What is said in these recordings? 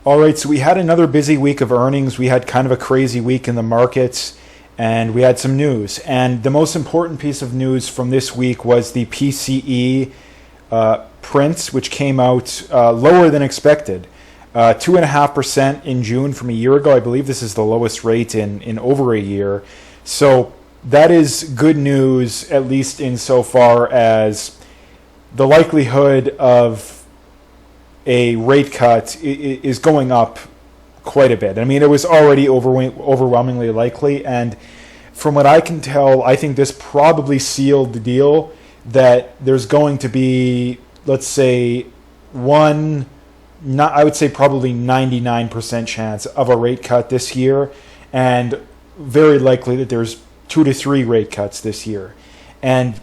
All right, so we had another busy week of earnings. We had kind of a crazy week in the markets, and we had some news. And the most important piece of news from this week was the PCE prints, which came out lower than expected. 2.5% in June from a year ago. I believe this is the lowest rate in over a year. So that is good news, at least insofar as the likelihood of a rate cut is going up quite a bit. I mean, it was already overwhelmingly likely, and from what I can tell, I think this probably sealed the deal that there's going to be, let's say, I would say probably 99% chance of a rate cut this year, and very likely that there's 2 to 3 rate cuts this year. And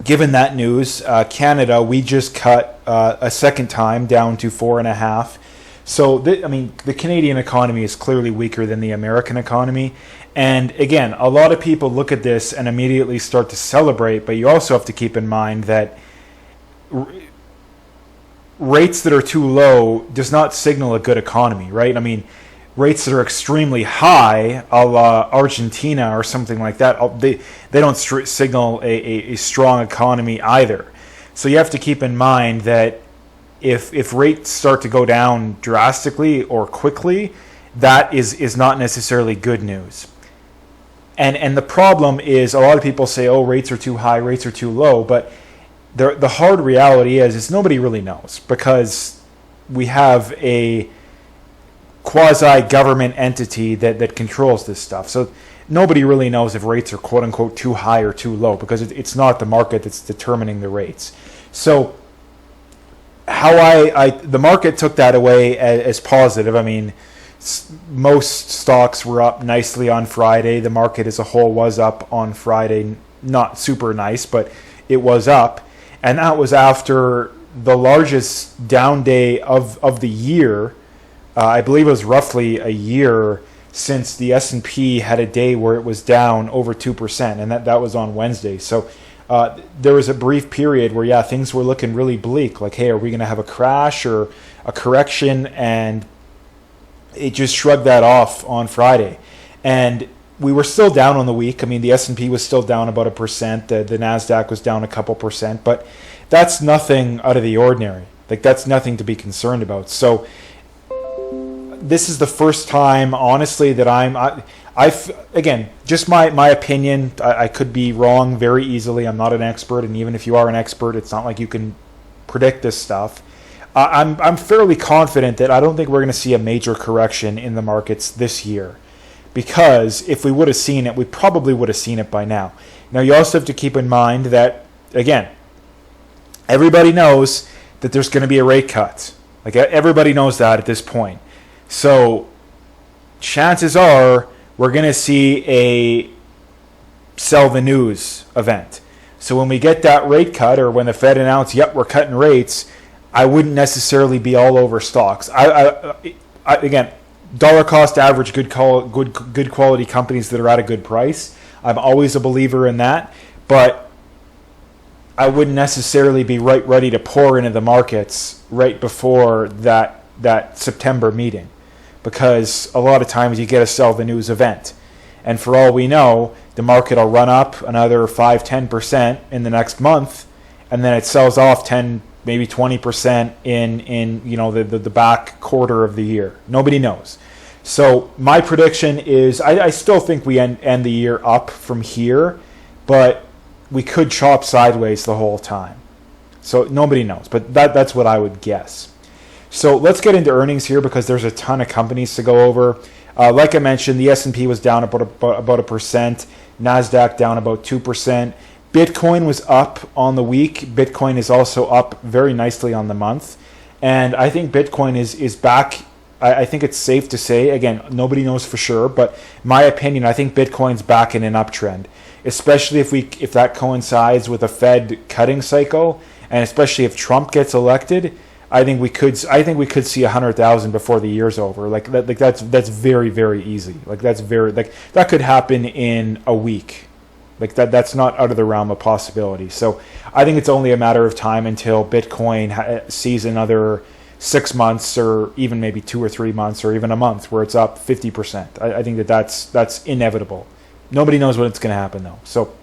given that news, Canada, we just cut a second time down to 4.5. So, the Canadian economy is clearly weaker than the American economy. And again, a lot of people look at this and immediately start to celebrate, but you also have to keep in mind that rates that are too low does not signal a good economy, right? I mean, rates that are extremely high, a la Argentina or something like that, they don't signal a strong economy either. So you have to keep in mind that if rates start to go down drastically or quickly, that is not necessarily good news. And the problem is, a lot of people say, oh, rates are too high, rates are too low, but the hard reality is nobody really knows, because we have a quasi-government entity that controls this stuff. So nobody really knows if rates are quote-unquote too high or too low, because it's not the market that's determining the rates. So how the market took that away as positive. I mean, most stocks were up nicely on Friday. The market as a whole was up on Friday. Not super nice, but it was up. And that was after the largest down day of the year. I believe it was roughly a year since the S&P had a day where it was down over 2%, and that was on Wednesday. So there was a brief period where, things were looking really bleak. Like, hey, are we going to have a crash or a correction? And it just shrugged that off on Friday. And we were still down on the week. I mean, the S&P was still down about 1%. The NASDAQ was down a couple percent. But that's nothing out of the ordinary. Like, that's nothing to be concerned about. So this is the first time, honestly, that again, just my opinion. I could be wrong very easily. I'm not an expert, and even if you are an expert, it's not like you can predict this stuff. I'm fairly confident that I don't think we're going to see a major correction in the markets this year, because if we would have seen it, we probably would have seen it by now. Now, you also have to keep in mind that, again, everybody knows that there's going to be a rate cut. Like, everybody knows that at this point. So chances are we're going to see a sell the news event. So when we get that rate cut, or when the Fed announces, yep, we're cutting rates, I wouldn't necessarily be all over stocks. Again, dollar cost average, good quality companies that are at a good price. I'm always a believer in that, but I wouldn't necessarily be ready to pour into the markets right before that September meeting, because a lot of times you get a sell the news event, and for all we know, the market will run up another 5-10% in the next month, and then it sells off 10, maybe 20% in the back quarter of the year. Nobody knows. So my prediction is I still think we end the year up from here, but we could chop sideways the whole time. So nobody knows, but that's what I would guess. So let's get into earnings here, because there's a ton of companies to go over. Like I mentioned, the S&P was down about 1%. NASDAQ down about 2%. Bitcoin was up on the week. Bitcoin is also up very nicely on the month. And I think Bitcoin is back. I think it's safe to say, again, nobody knows for sure, but my opinion, I think Bitcoin's back in an uptrend, especially if that coincides with a Fed cutting cycle, and especially if Trump gets elected. I think we could see 100,000 before the year's over. Like that's very, very easy. That could happen in a week. That's not out of the realm of possibility. So I think it's only a matter of time until Bitcoin sees another 6 months or even maybe 2 or 3 months or even a month where it's up 50%. I think that's inevitable. Nobody knows when it's going to happen though. So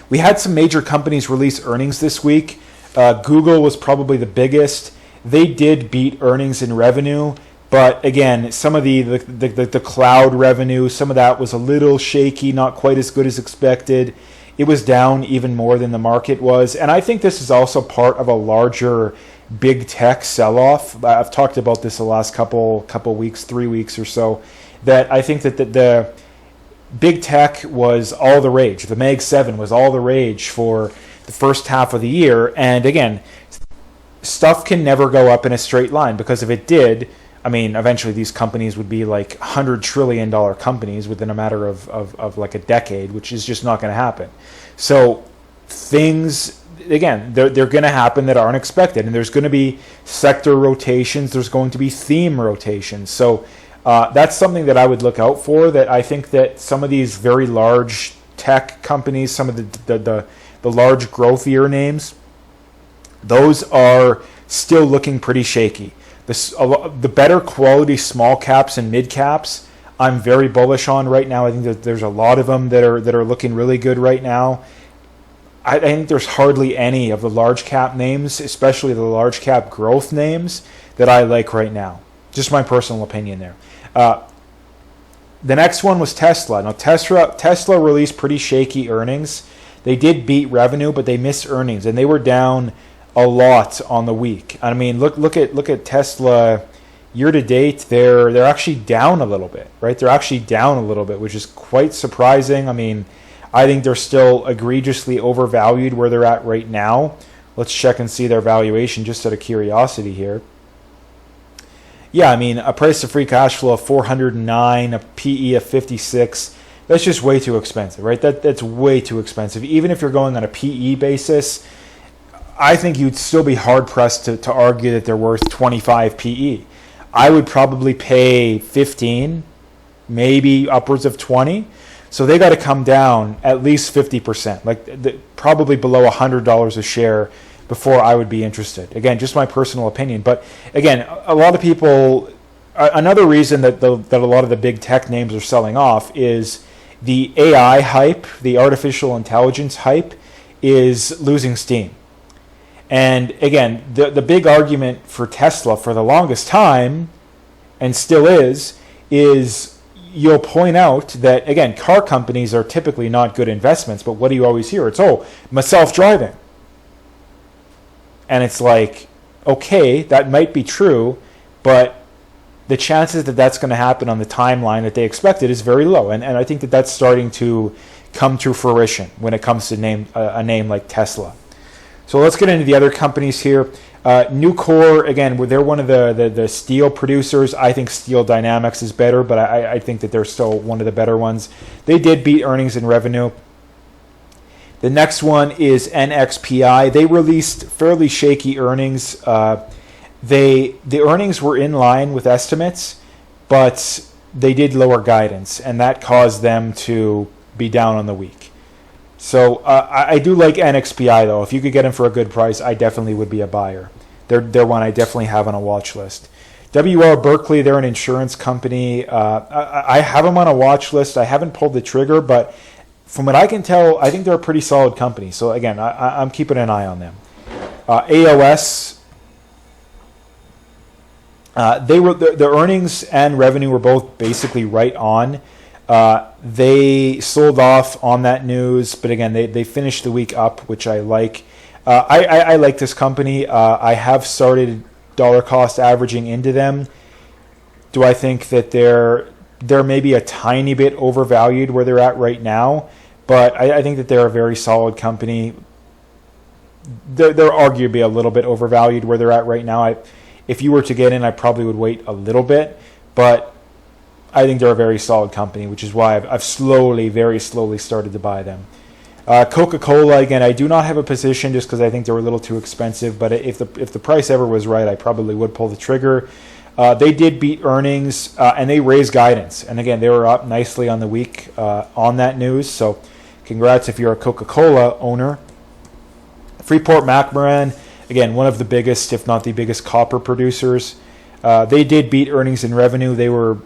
we had some major companies release earnings this week. Google was probably the biggest. They did beat earnings and revenue, but again, some of the cloud revenue, some of that was a little shaky, not quite as good as expected. It was down even more than the market was, and I think this is also part of a larger big tech sell-off. I've talked about this the last couple weeks, 3 weeks or so, that I think that the big tech was all the rage. The Mag 7 was all the rage for the first half of the year. And again, stuff can never go up in a straight line, because if it did, I mean, eventually these companies would be like $100 trillion companies within a matter of like a decade, which is just not going to happen. So things, again, they're going to happen that aren't expected. And there's going to be sector rotations. There's going to be theme rotations. So that's something that I would look out for, that I think that some of these very large tech companies, some of the large growthier names, those are still looking pretty shaky. The better quality small caps and mid caps, I'm very bullish on right now. I think that there's a lot of them that are looking really good right now. I think there's hardly any of the large cap names, especially the large cap growth names, that I like right now. Just my personal opinion there. The next one was Tesla. Now Tesla released pretty shaky earnings. They did beat revenue, but they missed earnings, and they were down a lot on the week. I mean, look at Tesla year to date. They're actually down a little bit, right? They're actually down a little bit, which is quite surprising. I mean, I think they're still egregiously overvalued where they're at right now. Let's check and see their valuation just out of curiosity here. Yeah, I mean, a price to free cash flow of 409, a PE of 56. That's just way too expensive, right? That's way too expensive. Even if you're going on a PE basis, I think you'd still be hard-pressed to argue that they're worth 25 PE. I would probably pay 15, maybe upwards of 20. So they got to come down at least 50%, probably below $100 a share before I would be interested. Again, just my personal opinion. But again, a lot of people, another reason that a lot of the big tech names are selling off is the AI hype, the artificial intelligence hype, is losing steam. And again, the big argument for Tesla for the longest time, and still is you'll point out that, again, car companies are typically not good investments, but what do you always hear? It's, my self-driving. And it's like, okay, that might be true, but the chances that that's going to happen on the timeline that they expected is very low. And I think that that's starting to come to fruition when it comes to a name like Tesla. So let's get into the other companies here. Nucor, again, they're one of the steel producers. I think Steel Dynamics is better, but I think that they're still one of the better ones. They did beat earnings and revenue. The next one is NXPI. They released fairly shaky earnings. The earnings were in line with estimates, but they did lower guidance, and that caused them to be down on the week. So I do like NXPI, though. If you could get them for a good price, I definitely would be a buyer. They're one I definitely have on a watch list. W.R. Berkley, they're an insurance company. I have them on a watch list. I haven't pulled the trigger, but from what I can tell, I think they're a pretty solid company. So again, I'm keeping an eye on them. AOS, the earnings and revenue were both basically right on. They sold off on that news, but again, they finished the week up, which I like. I like this company. I have started dollar cost averaging into them. Do I think that they're maybe a tiny bit overvalued where they're at right now? But I think that they're a very solid company. They're arguably a little bit overvalued where they're at right now. If you were to get in, I probably would wait a little bit, but I think they're a very solid company, which is why I've very slowly started to buy them. Coca-Cola, again, I do not have a position just because I think they're a little too expensive, but if the price ever was right, I probably would pull the trigger. They did beat earnings, and they raised guidance. And again, they were up nicely on the week on that news, so congrats if you're a Coca-Cola owner. Freeport-McMoRan, Again, one of the biggest, if not the biggest, copper producers. They did beat earnings and revenue. They were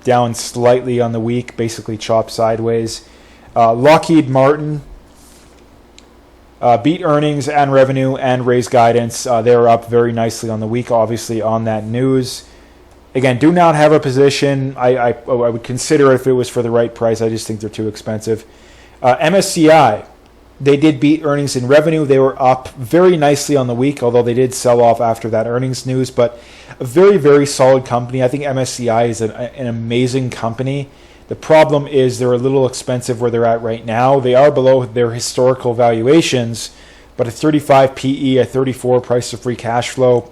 down slightly on the week, basically chopped sideways. Lockheed Martin beat earnings and revenue and raised guidance. They were up very nicely on the week, obviously on that news. Again, do not have a position. I would consider it if it was for the right price. I just think they're too expensive. MSCI, they did beat earnings and revenue. They were up very nicely on the week, although they did sell off after that earnings news. But a very, very solid company. I think MSCI is an amazing company. The problem is they're a little expensive where they're at right now. They are below their historical valuations, but a 35 PE, a 34 price to free cash flow,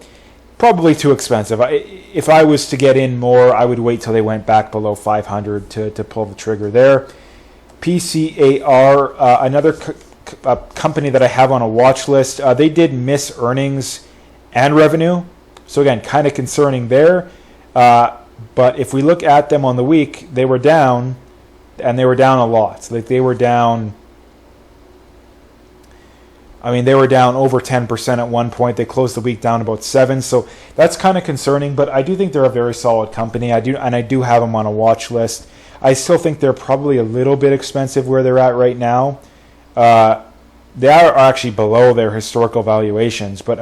probably too expensive. If I was to get in more, I would wait till they went back below 500 to pull the trigger there. PCAR, another company that I have on a watch list, they did miss earnings and revenue. So again, kind of concerning there. But if we look at them on the week, they were down, and they were down a lot. Like they were down, they were down over 10% at one point. They closed the week down about 7%. So that's kind of concerning, but I do think they're a very solid company. I do have them on a watch list. I still think they're probably a little bit expensive where they're at right now. They are actually below their historical valuations, but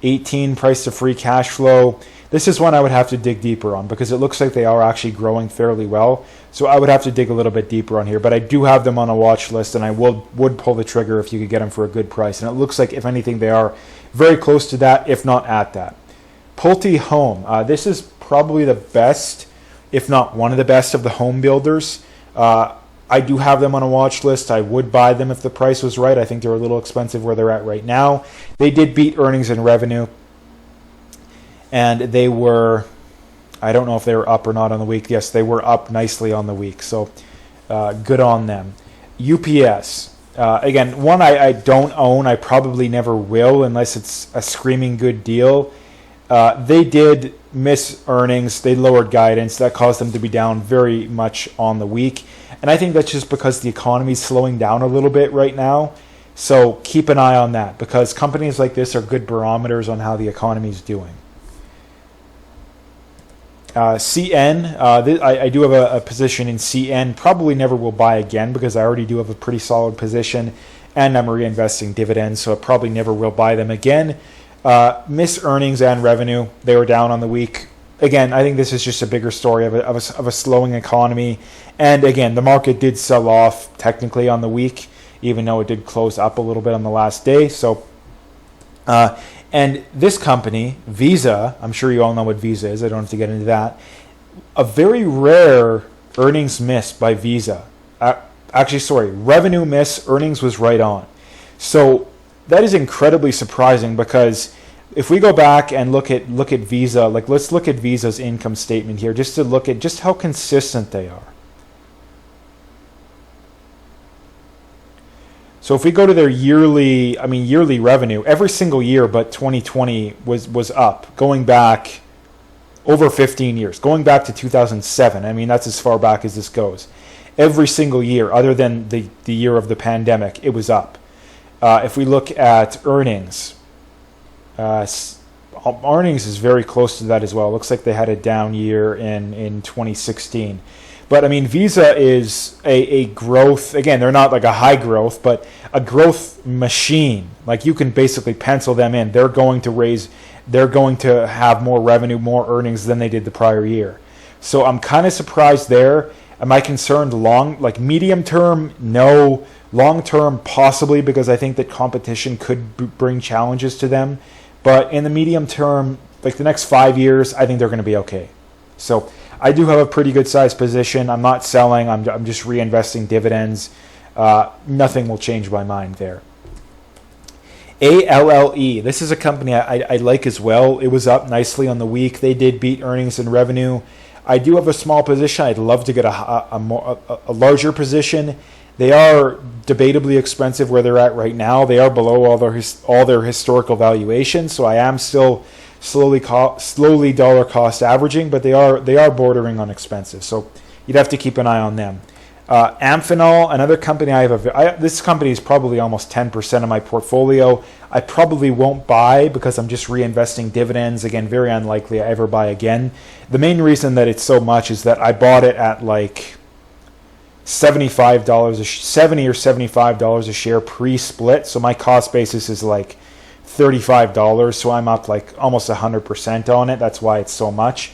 18 price to free cash flow. This is one I would have to dig deeper on because it looks like they are actually growing fairly well. So I would have to dig a little bit deeper on here, but I do have them on a watch list, and I would pull the trigger if you could get them for a good price. And it looks like, if anything, they are very close to that, if not at that. Pulte Home. This is probably the best, if not one of the best, of the home builders. I do have them on a watch list. I would buy them if the price was right. I think they're a little expensive where they're at right now. They did beat earnings and revenue, and they were, I don't know if they were up or not on the week. Yes, they were up nicely on the week, so good on them. UPS, again, one I don't own. I probably never will unless it's a screaming good deal. They did miss earnings. They lowered guidance. That caused them to be down very much on the week. And I think that's just because the economy is slowing down a little bit right now. So keep an eye on that, because companies like this are good barometers on how the economy is doing. CN, I do have a position in CN. Probably never will buy again because I already do have a pretty solid position, and I'm reinvesting dividends, so I probably never will buy them again. Miss earnings and revenue. They were down on the week. Again, I think this is just a bigger story of a slowing economy. And again, the market did sell off technically on the week, even though it did close up a little bit on the last day. So, and this company, Visa, I'm sure you all know what Visa is. I don't have to get into that. A very rare earnings miss by Visa. Revenue miss, earnings was right on. So that is incredibly surprising, because if we go back and look at Visa, like let's look at Visa's income statement here, just to look at just how consistent they are. So if we go to their yearly revenue, every single year but 2020 was up, going back over 15 years, going back to 2007. That's as far back as this goes. Every single year, other than the year of the pandemic, it was up. If we look at earnings, earnings is very close to that as well. It looks like they had a down year in 2016. But Visa is a growth, again, they're not like a high growth, but a growth machine. Like you can basically pencil them in. They're going to have more revenue, more earnings than they did the prior year. So I'm kind of surprised there. Am I concerned medium term? No. Long term, possibly, because I think that competition could bring challenges to them. But in the medium term, like the next 5 years, I think they're going to be okay. So I do have a pretty good sized position. I'm not selling. I'm just reinvesting dividends. Nothing will change my mind there. ALLE. This is a company I like as well. It was up nicely on the week. They did beat earnings and revenue. I do have a small position. I'd love to get a larger position. They are debatably expensive where they're at right now. They are below all their historical valuations. So I am still slowly dollar cost averaging, but they are bordering on expensive. So you'd have to keep an eye on them. Amphenol, another company this company is probably almost 10% of my portfolio. I probably won't buy because I'm just reinvesting dividends. Again, very unlikely I ever buy again. The main reason that it's so much is that I bought it at like $70 or $75 a share pre-split. So my cost basis is like $35. So I'm up like almost 100% on it. That's why it's so much.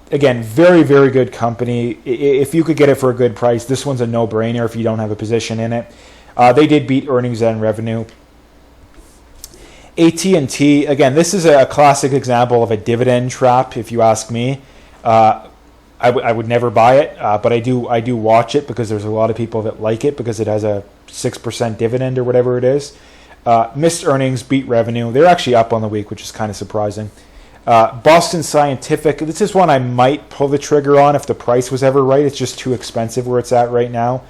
Again, very, very good company. If you could get it for a good price, this one's a no-brainer if you don't have a position in it. They did beat earnings and revenue. AT&T, again, this is a classic example of a dividend trap, if you ask me. I would never buy it, but I do watch it because there's a lot of people that like it because it has a 6% dividend or whatever it is. Missed earnings, beat revenue. They're actually up on the week, which is kind of surprising. Boston Scientific, this is one I might pull the trigger on if the price was ever right. It's just too expensive where it's at right now.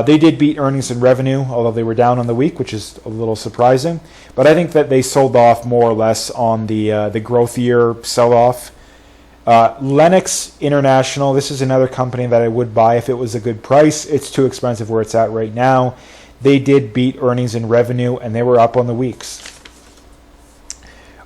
They did beat earnings and revenue, although they were down on the week, which is a little surprising. But I think that they sold off more or less on the growthier sell-off. Lennox International, this is another company that I would buy if it was a good price. It's too expensive where it's at right now. They did beat earnings and revenue, and they were up on the weeks.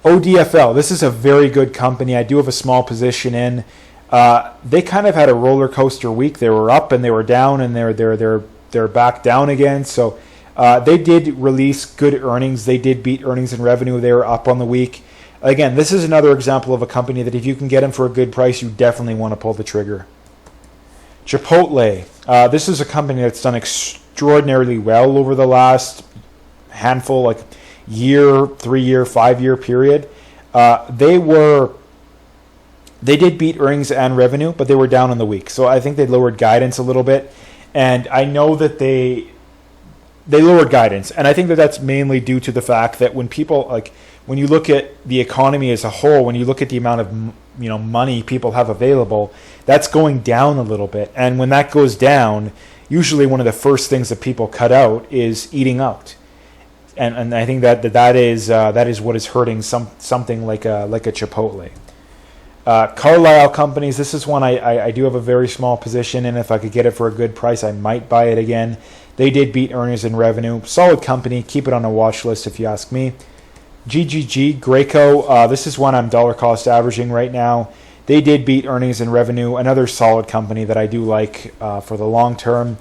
ODFL, this is a very good company. I do have a small position in. They kind of had a roller coaster week. They were up and they were down, and they're back down again. So they did release good earnings. They did beat earnings and revenue. They were up on the week. Again, this is another example of a company that if you can get them for a good price, you definitely want to pull the trigger. Chipotle, this is a company that's done extraordinarily well over the last handful, like year, 3-year, 5-year period. They did beat earnings and revenue, but they were down on the week. So I think they lowered guidance a little bit. And I know that they lowered guidance. And I think that that's mainly due to the fact that when you look at the economy as a whole, when you look at the amount of money people have available, that's going down a little bit. And when that goes down, usually one of the first things that people cut out is eating out. And I think that is what is hurting something like a Chipotle. Carlisle Companies, this is one I do have a very small position in. If I could get it for a good price, I might buy it again. They did beat earnings and revenue. Solid company. Keep it on a watch list if you ask me. GGG, Graco, this is one I'm dollar cost averaging right now. They did beat earnings and revenue. Another solid company that I do like for the long term.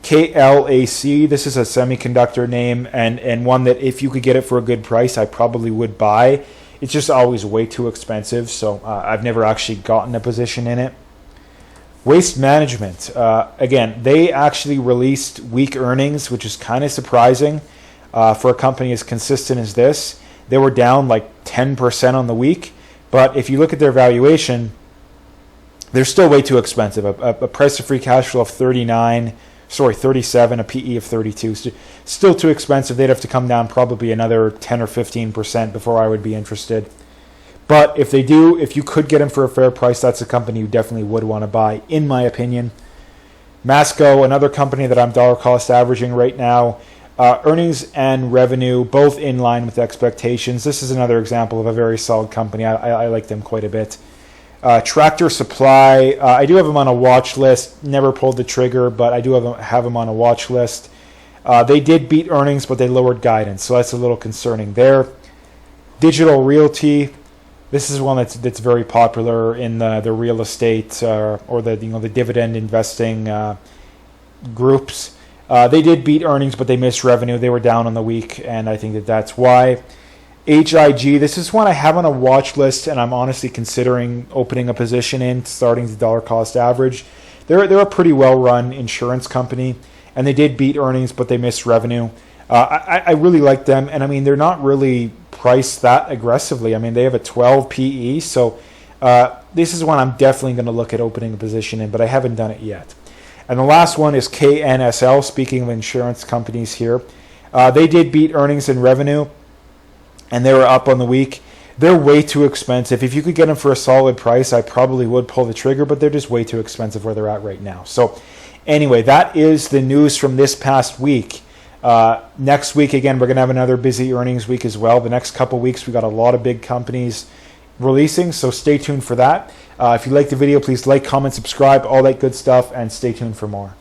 KLAC, this is a semiconductor name and one that if you could get it for a good price, I probably would buy. It's just always way too expensive, so I've never actually gotten a position in it. Waste Management, again, they actually released weak earnings, which is kind of surprising for a company as consistent as this. They were down like 10% on the week, but if you look at their valuation, they're still way too expensive. A price to free cash flow of 37, a PE of 32. Still too expensive. They'd have to come down probably another 10 or 15% before I would be interested. But if you could get them for a fair price, that's a company you definitely would want to buy, in my opinion. Masco, another company that I'm dollar cost averaging right now. Earnings and revenue, both in line with expectations. This is another example of a very solid company. I like them quite a bit. Tractor Supply, I do have them on a watch list. Never pulled the trigger, but I do have them on a watch list. They did beat earnings, but they lowered guidance, so that's a little concerning there. Digital Realty, this is one that's very popular in the real estate or the dividend investing groups. They did beat earnings, but they missed revenue. They were down on the week, and I think that's why. HIG, this is one I have on a watch list, and I'm honestly considering opening a position in, starting to dollar cost average. They're a pretty well-run insurance company, and they did beat earnings, but they missed revenue. I really like them, and I mean, they're not really priced that aggressively. I mean, they have a 12 PE, so this is one I'm definitely going to look at opening a position in, but I haven't done it yet. And the last one is KNSL, speaking of insurance companies here. They did beat earnings and revenue, and they were up on the week. They're way too expensive. If you could get them for a solid price, I probably would pull the trigger, but they're just way too expensive where they're at right now. So anyway, that is the news from this past week. Next week, again, we're going to have another busy earnings week as well. The next couple weeks, we got a lot of big companies releasing, so stay tuned for that. If you like the video, please like, comment, subscribe, all that good stuff, and stay tuned for more.